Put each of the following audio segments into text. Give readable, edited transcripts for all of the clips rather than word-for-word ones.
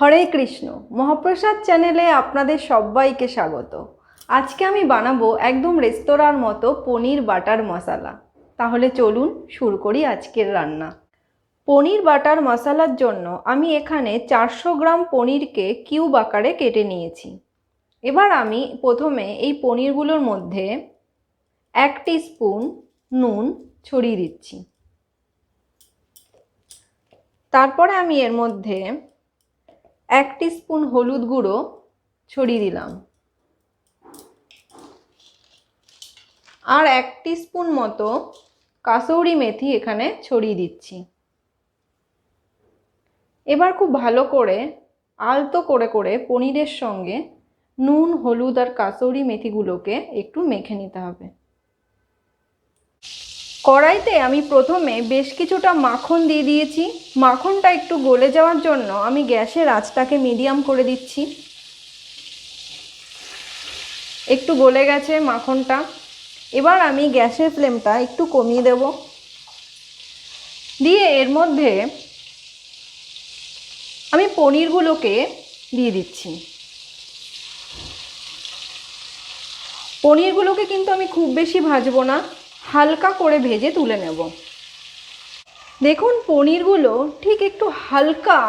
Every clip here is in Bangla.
হরে কৃষ্ণ। মহাপ্রসাদ চ্যানেলে আপনাদের সবাইকে স্বাগত। আজকে আমি বানাবো একদম রেস্তোরাঁর মতো পনির বাটার মশলা। তাহলে চলুন শুরু করি আজকের রান্না। পনির বাটার মশলার জন্য আমি এখানে 400 গ্রাম পনিরকে কিউব আকারে কেটে নিয়েছি। এবার আমি প্রথমে এই পনিরগুলোর মধ্যে 1 টিস্পুন নুন ছড়িয়ে দিচ্ছি। তারপরে আমি এর মধ্যে 1 টিস্পুন হলুদ গুঁড়ো ছড়িয়ে দিলাম, আর 1 টিস্পুন মতো কাসৌরি মেথি এখানে ছড়িয়ে দিচ্ছি। এবার খুব ভালো করে আলতো করে করে পনিরের সঙ্গে নুন, হলুদ আর কাসৌরি মেথিগুলোকে একটু মেখে নিতে হবে। কড়াইতে আমি প্রথমে বেশ কিছুটা মাখন দিয়ে দিয়েছি। মাখনটা একটু গলে যাওয়ার জন্য আমি গ্যাসের আঁচটাকে মিডিয়াম করে দিচ্ছি। একটু গলে গেছে মাখনটা। এবার আমি গ্যাসের ফ্লেমটা একটু কমিয়ে দেব, দিয়ে এর মধ্যে আমি পনিরগুলোকে দিয়ে দিচ্ছি। পনিরগুলোকে কিন্তু আমি খুব বেশি ভাজবো না, হালকা করে ভেজে তুলে নেব। দেখুন পনিরগুলো ঠিক একটু হালকা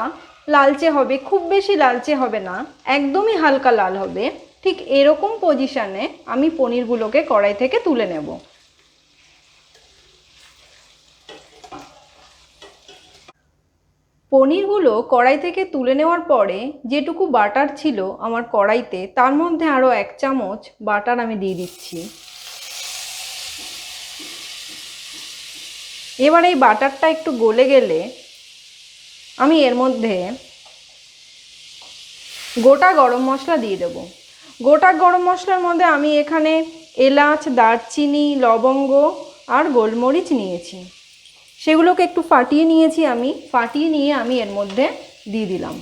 লালচে হবে, খুব বেশি লালচে হবে না, একদমই হালকা লাল হবে। ঠিক এরকম পজিশনে আমি পনিরগুলোকে কড়াই থেকে তুলে নেব। পনিরগুলো কড়াই থেকে তুলে নেওয়ার পরে যেটুকু বাটার ছিল আমার কড়াইতে, তার মধ্যে আরও 1 চামচ বাটার আমি দিয়ে দিচ্ছি। এবার এই বাটারটা একটু গলে গেলে আমি এর মধ্যে গোটা গরম মশলা দিয়ে দেব। গোটা গরম মশলার মধ্যে আমি এখানে এলাচ, দারচিনি, লবঙ্গ আর গোলমরিচ নিয়েছি। সেগুলোকে একটু ফাটিয়ে নিয়েছি। ফাটিয়ে নিয়ে আমি এর মধ্যে দিয়ে দিলাম।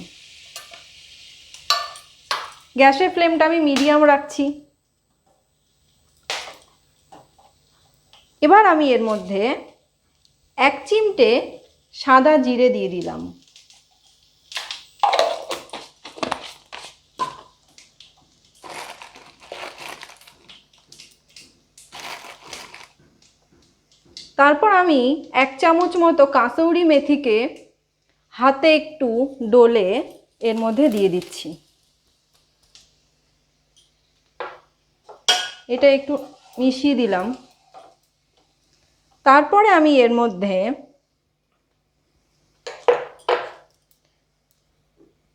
গ্যাসের ফ্লেমটা আমি মিডিয়াম রাখছি। এবার আমি এর মধ্যে 1 চিমটে সাদা জিরে দিয়ে দিলাম। তারপর আমি 1 চামচ মতো কাসৌরি মেথিকে হাতে একটু ডলে এর মধ্যে দিয়ে দিচ্ছি। এটা একটু মিশিয়ে দিলাম। তারপরে আমি এর মধ্যে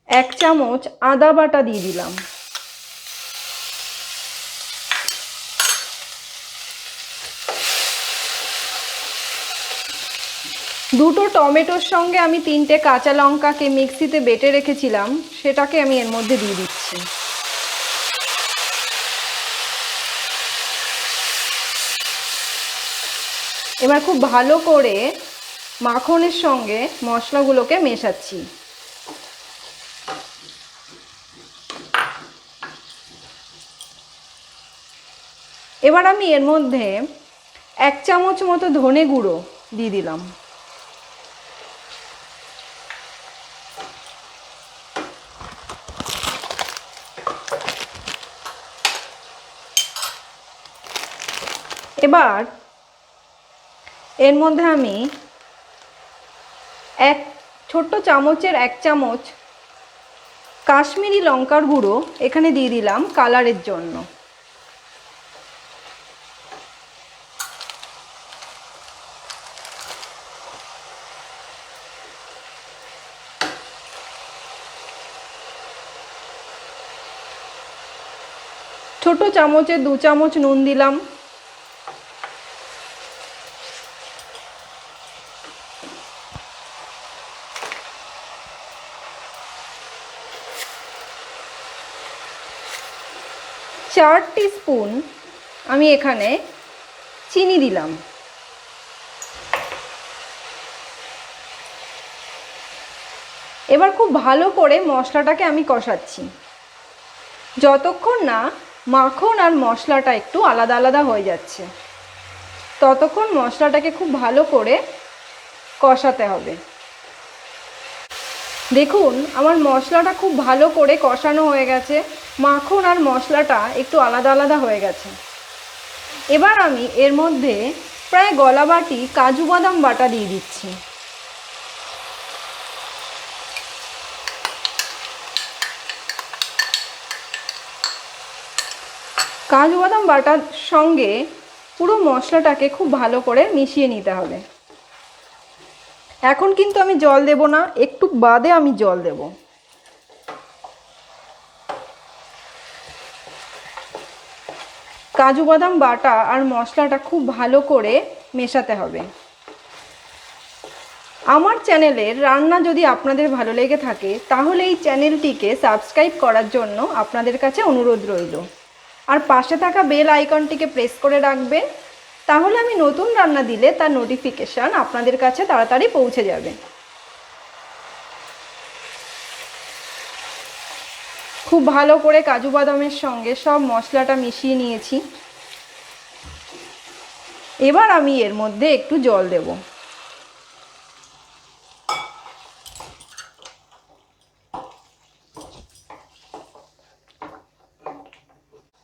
1 চামচ আদা বাটা দিয়ে দিলাম। দুটো টমেটোর সঙ্গে আমি 3টে কাঁচা লঙ্কাকে মিক্সিতে বেটে রেখেছিলাম, সেটাকে আমি এর মধ্যে দিয়ে দিচ্ছি। এবার খুব ভালো করে মাখনের সঙ্গে মশলাগুলোকে মেশাচ্ছি। এবার আমি এর মধ্যে 1 চামচ মতো ধনে গুঁড়ো দিয়ে দিলাম। এবার এর মধ্যে আমি ছোট্ট চামচের 1 চামচ কাশ্মীরি লঙ্কার গুঁড়ো এখানে দিয়ে দিলাম কালারের জন্য। ছোট চামচে 2 চামচ নুন দিলাম। চার টিস্পুন আমি এখানে চিনি দিলাম। এবার খুব ভালো করে মশলাটাকে আমি কষাচ্ছি। যতক্ষণ না মাখন আর মশলাটা একটু আলাদা আলাদা হয়ে যাচ্ছে, ততক্ষণ মশলাটাকে খুব ভালো করে কষাতে হবে। দেখুন আমার মশলাটা খুব ভালো করে কষানো হয়ে গেছে, মাখন আর মশলাটা একটু আলাদা আলাদা হয়ে গেছে। এবার আমি এর মধ্যে প্রায় গলা বাটি কাজু বাদাম বাটা দিয়ে দিচ্ছি। কাজু বাদাম বাটার সঙ্গে পুরো মশলাটাকে খুব ভালো করে মিশিয়ে নিতে হবে। এখন কিন্তু আমি জল দেব না, একটু বাদে আমি জল দেব। কাজু বাদাম বাটা আর মশলাটা খুব ভালো করে মেশাতে হবে। আমার চ্যানেলের রান্না যদি আপনাদের ভালো লেগে থাকে তাহলে এই চ্যানেলটিকে সাবস্ক্রাইব করার জন্য আপনাদের কাছে অনুরোধ রইল। আর পাশে থাকা বেল আইকনটিকে প্রেস করে রাখবেন, তাহলে আমি নতুন রান্না দিলে তার নোটিফিকেশান আপনাদের কাছে তাড়াতাড়ি পৌঁছে যাবে। খুব ভালো করে কাজু বাদামের সঙ্গে সব মশলাটা মিশিয়ে নিয়েছি। এবার আমি এর মধ্যে একটু জল দেব।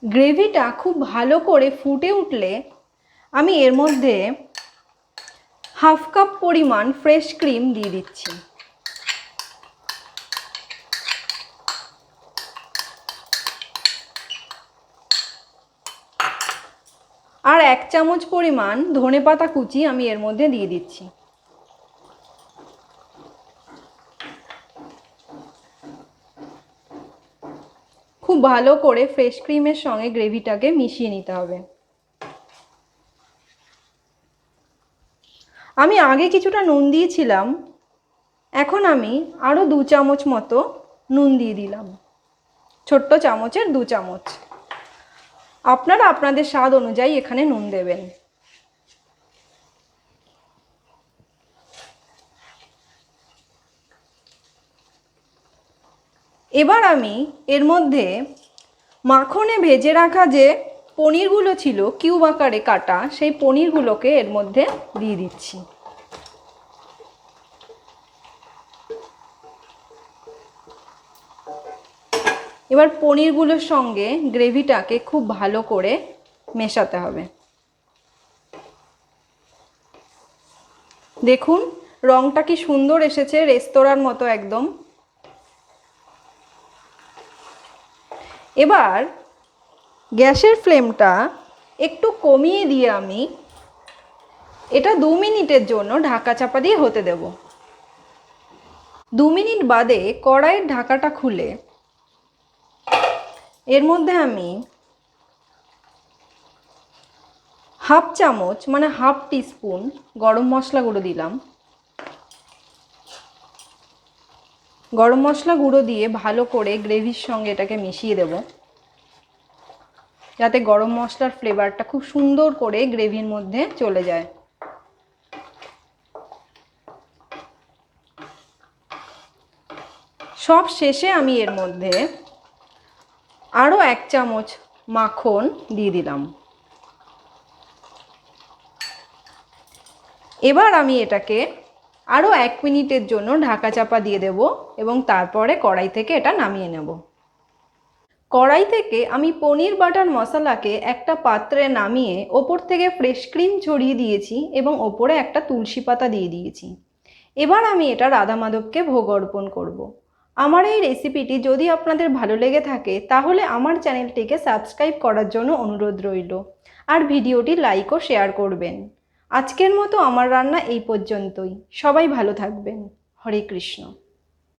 গ্রেভিটা খুব ভালো করে ফুটে উঠলে আমি এর মধ্যে হাফ কাপ পরিমাণ ফ্রেশ ক্রিম দিয়ে দিচ্ছি। আর 1 চামচ পরিমাণ ধনেপাতা কুচি আমি এর মধ্যে দিয়ে দিচ্ছি। খুব ভালো করে ফ্রেশ ক্রিমের সঙ্গে গ্রেভিটাকে মিশিয়ে নিতে হবে। আমি আগে কিছুটা নুন দিয়েছিলাম, এখন আমি আরও 2 চামচ মতো নুন দিয়ে দিলাম, ছোট্ট চামচের 2 চামচ। আপনারা আপনাদের স্বাদ অনুযায়ী এখানে নুন দেবেন। এবার আমি এর মধ্যে মাখনে ভেজে রাখা যে পনিরগুলো ছিল কিউব আকারে কাটা, সেই পনিরগুলোকে এর মধ্যে দিয়ে দিচ্ছি। এবার পনিরগুলোর সঙ্গে গ্রেভিটাকে খুব ভালো করে মেশাতে হবে। দেখুন রংটা কি সুন্দর এসেছে, রেস্তোরাঁর মতো একদম। এবার গ্যাসের ফ্লেমটা একটু কমিয়ে দিয়ে আমি এটা 2 মিনিটের জন্য ঢাকা চাপা দিয়ে হতে দেব। 2 মিনিট বাদে কড়াইয়ের ঢাকাটা খুলে এর মধ্যে আমি হাফ চামচ মানে হাফ টিস্পুন গরম মশলা গুঁড়ো দিলাম। গরম মশলা গুঁড়ো দিয়ে ভালো করে গ্রেভির সঙ্গে এটাকে মিশিয়ে দেব, যাতে গরম মশলার ফ্লেভারটা খুব সুন্দর করে গ্রেভির মধ্যে চলে যায়। সব শেষে আমি এর মধ্যে আরও 1 চামচ মাখন দিয়ে দিলাম। এবার আমি এটাকে আরও 1 মিনিটের জন্য ঢাকা চাপা দিয়ে দেব এবং তারপরে কড়াই থেকে এটা নামিয়ে নেব। কড়াই থেকে আমি পনির বাটার মশলাকে একটা পাত্রে নামিয়ে ওপর থেকে ফ্রেশ ক্রিম ছড়িয়ে দিয়েছি এবং ওপরে একটা তুলসী পাতা দিয়ে দিয়েছি। এবার আমি এটা রাধা মাধবকে ভোগ অর্পণ করব। আমার এই রেসিপিটি যদি আপনাদের ভালো লেগে থাকে তাহলে আমার চ্যানেলটিকে সাবস্ক্রাইব করার জন্য অনুরোধ রইল, আর ভিডিওটি লাইক ও শেয়ার করবেন। আজকের মতো আমার রান্না এই পর্যন্তই। সবাই ভালো থাকবেন। হরে কৃষ্ণ।